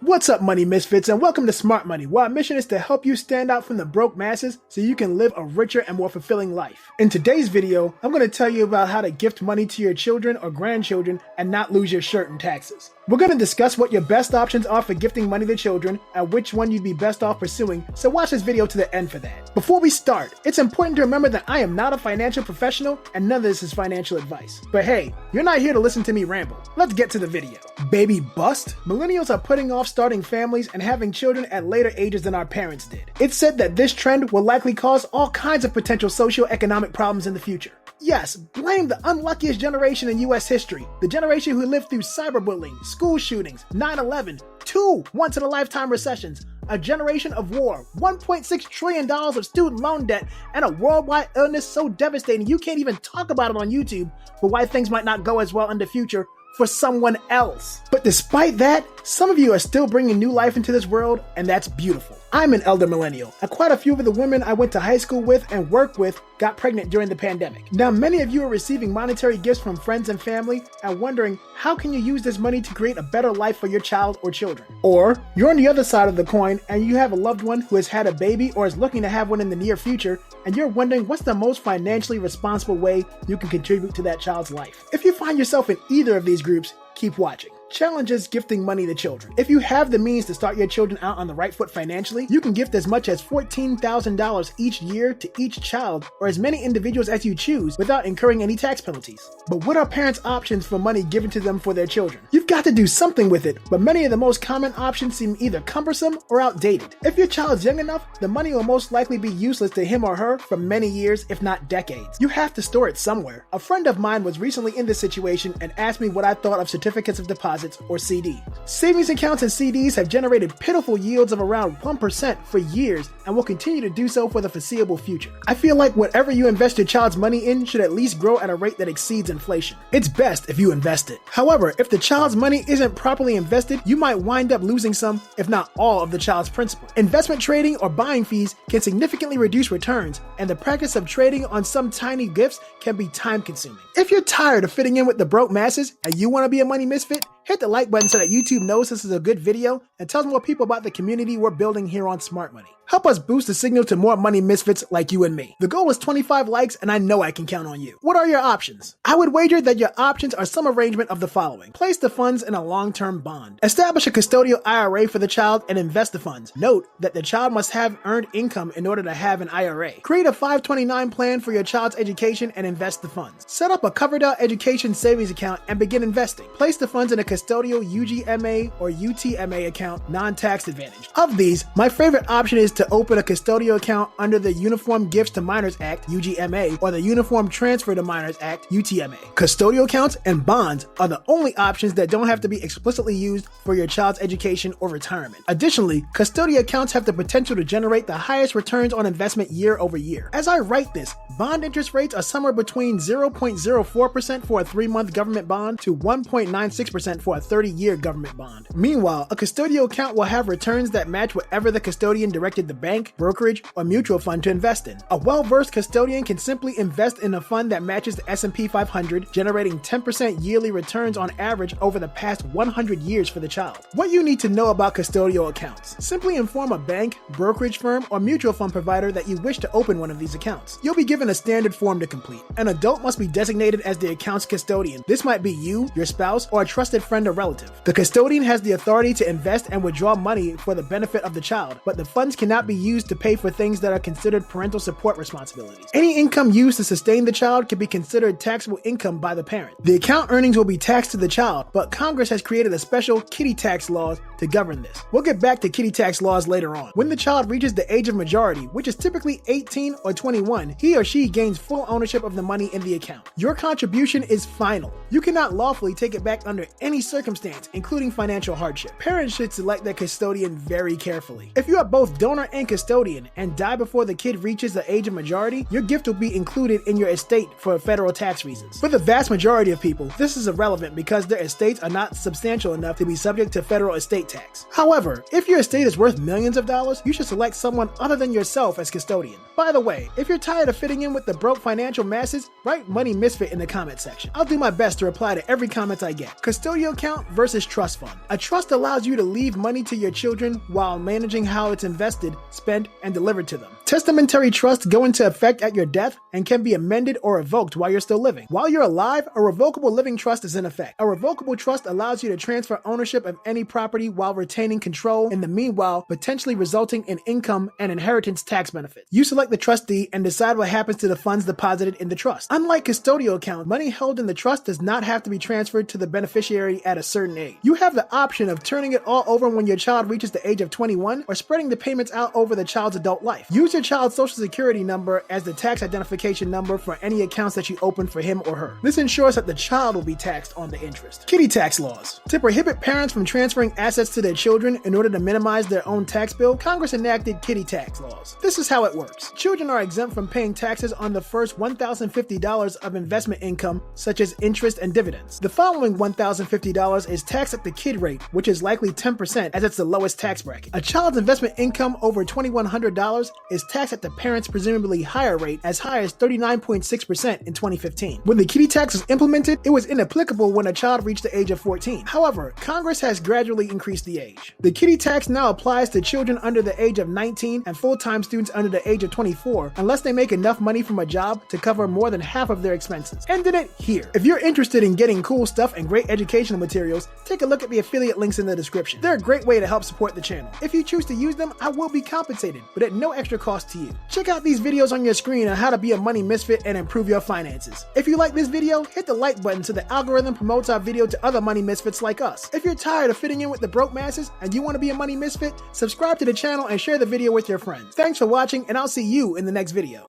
What's up, money misfits, and welcome to Smart Money, where our mission is to help you stand out from the broke masses so you can live a richer and more fulfilling life. In today's video, I'm going to tell you about how to gift money to your children or grandchildren and not lose your shirt in taxes. We're going to discuss what your best options are for gifting money to children and which one you'd be best off pursuing, so watch this video to the end for that. Before we start, it's important to remember that I am not a financial professional and none of this is financial advice. But hey, you're not here to listen to me ramble. Let's get to the video. Baby bust? Millennials are putting off starting families and having children at later ages than our parents did. It's said that this trend will likely cause all kinds of potential socio-economic problems in the future. Yes, blame the unluckiest generation in US history, the generation who lived through cyberbullying, school shootings, 9/11, 2 once-in-a-lifetime recessions, a generation of war, $1.6 trillion of student loan debt, and a worldwide illness so devastating you can't even talk about it on YouTube, but why things might not go as well in the future for someone else. But despite that, some of you are still bringing new life into this world, and that's beautiful. I'm an elder millennial, and quite a few of the women I went to high school with and worked with got pregnant during the pandemic. Now, many of you are receiving monetary gifts from friends and family and wondering, how can you use this money to create a better life for your child or children? Or you're on the other side of the coin and you have a loved one who has had a baby or is looking to have one in the near future, and you're wondering what's the most financially responsible way you can contribute to that child's life. If you find yourself in either of these groups, keep watching. Challenges gifting money to children. If you have the means to start your children out on the right foot financially, you can gift as much as $14,000 each year to each child or as many individuals as you choose without incurring any tax penalties. But what are parents' options for money given to them for their children? You've got to do something with it, but many of the most common options seem either cumbersome or outdated. If your child's young enough, the money will most likely be useless to him or her for many years, if not decades. You have to store it somewhere. A friend of mine was recently in this situation and asked me what I thought of certificates of deposit or CDs. Savings accounts and CDs have generated pitiful yields of around 1% for years and will continue to do so for the foreseeable future. I feel like whatever you invest your child's money in should at least grow at a rate that exceeds inflation. It's best if you invest it. However, if the child's money isn't properly invested, you might wind up losing some, if not all, of the child's principal. Investment trading or buying fees can significantly reduce returns, and the practice of trading on some tiny gifts can be time-consuming. If you're tired of fitting in with the broke masses and you want to be a money misfit, hit the like button so that YouTube knows this is a good video and tells more people about the community we're building here on Smart Money. Help us boost the signal to more money misfits like you and me. The goal is 25 likes, and I know I can count on you. What are your options? I would wager that your options are some arrangement of the following. Place the funds in a long-term bond. Establish a custodial IRA for the child and invest the funds. Note that the child must have earned income in order to have an IRA. Create a 529 plan for your child's education and invest the funds. Set up a covered out education savings account and begin investing. Place the funds in a custodial UGMA or UTMA account, non-tax advantage. Of these, my favorite option is to open a custodial account under the Uniform Gifts to Minors Act, UGMA, or the Uniform Transfer to Minors Act, UTMA. Custodial accounts and bonds are the only options that don't have to be explicitly used for your child's education or retirement. Additionally, custodial accounts have the potential to generate the highest returns on investment year over year. As I write this, bond interest rates are somewhere between 0.04% for a 3-month government bond to 1.96% for a 30-year government bond. Meanwhile, a custodial account will have returns that match whatever the custodian directed the bank, brokerage, or mutual fund to invest in. A well-versed custodian can simply invest in a fund that matches the S&P 500, generating 10% yearly returns on average over the past 100 years for the child. What you need to know about custodial accounts. Simply inform a bank, brokerage firm, or mutual fund provider that you wish to open one of these accounts. You'll be given a standard form to complete. An adult must be designated as the account's custodian. This might be you, your spouse, or a trusted friend or relative. The custodian has the authority to invest and withdraw money for the benefit of the child, but the funds cannot be used to pay for things that are considered parental support responsibilities. Any income used to sustain the child can be considered taxable income by the parent. The account earnings will be taxed to the child, but Congress has created a special Kiddie Tax Laws to govern this. We'll get back to Kiddie Tax Laws later on. When the child reaches the age of majority, which is typically 18 or 21, he or she gains full ownership of the money in the account. Your contribution is final. You cannot lawfully take it back under any circumstance, including financial hardship. Parents should select their custodian very carefully. If you are both donor and custodian and die before the kid reaches the age of majority, your gift will be included in your estate for federal tax reasons. For the vast majority of people, this is irrelevant because their estates are not substantial enough to be subject to federal estate estate tax. However, if your estate is worth millions of dollars, you should select someone other than yourself as custodian. By the way, if you're tired of fitting in with the broke financial masses, write Money Misfit in the comment section. I'll do my best to reply to every comment I get. Custodial account versus trust fund. A trust allows you to leave money to your children while managing how it's invested, spent, and delivered to them. Testamentary trusts go into effect at your death and can be amended or revoked while you're still living. While you're alive, a revocable living trust is in effect. A revocable trust allows you to transfer ownership of any property while retaining control, in the meanwhile, potentially resulting in income and inheritance tax benefits. You select the trustee and decide what happens to the funds deposited in the trust. Unlike custodial accounts, money held in the trust does not have to be transferred to the beneficiary at a certain age. You have the option of turning it all over when your child reaches the age of 21 or spreading the payments out over the child's adult life. Use your child's social security number as the tax identification number for any accounts that you open for him or her. This ensures that the child will be taxed on the interest. Kiddie tax laws. To prohibit parents from transferring assets to their children in order to minimize their own tax bill, Congress enacted kiddie tax laws. This is how it works. Children are exempt from paying taxes on the first $1,050 of investment income, such as interest and dividends. The following $1,050 is taxed at the kid rate, which is likely 10% as it's the lowest tax bracket. A child's investment income over $2,100 is taxed at the parent's presumably higher rate, as high as 39.6% in 2015. When the kiddie tax was implemented, it was inapplicable when a child reached the age of 14. However, Congress has gradually increased the age. The kiddie tax now applies to children under the age of 19 and full-time students under the age of 24, unless they make enough money from a job to cover more than half of their expenses. Ended it here. If you're interested in getting cool stuff and great educational materials, take a look at the affiliate links in the description. They're a great way to help support the channel. If you choose to use them, I will be compensated, but at no extra cost to you. Check out these videos on your screen on how to be a money misfit and improve your finances. If you like this video, hit the like button so the algorithm promotes our video to other money misfits like us. If you're tired of fitting in with the broke masses and you want to be a money misfit, subscribe to the channel and share the video with your friends. Thanks for watching, and I'll see you in the next video.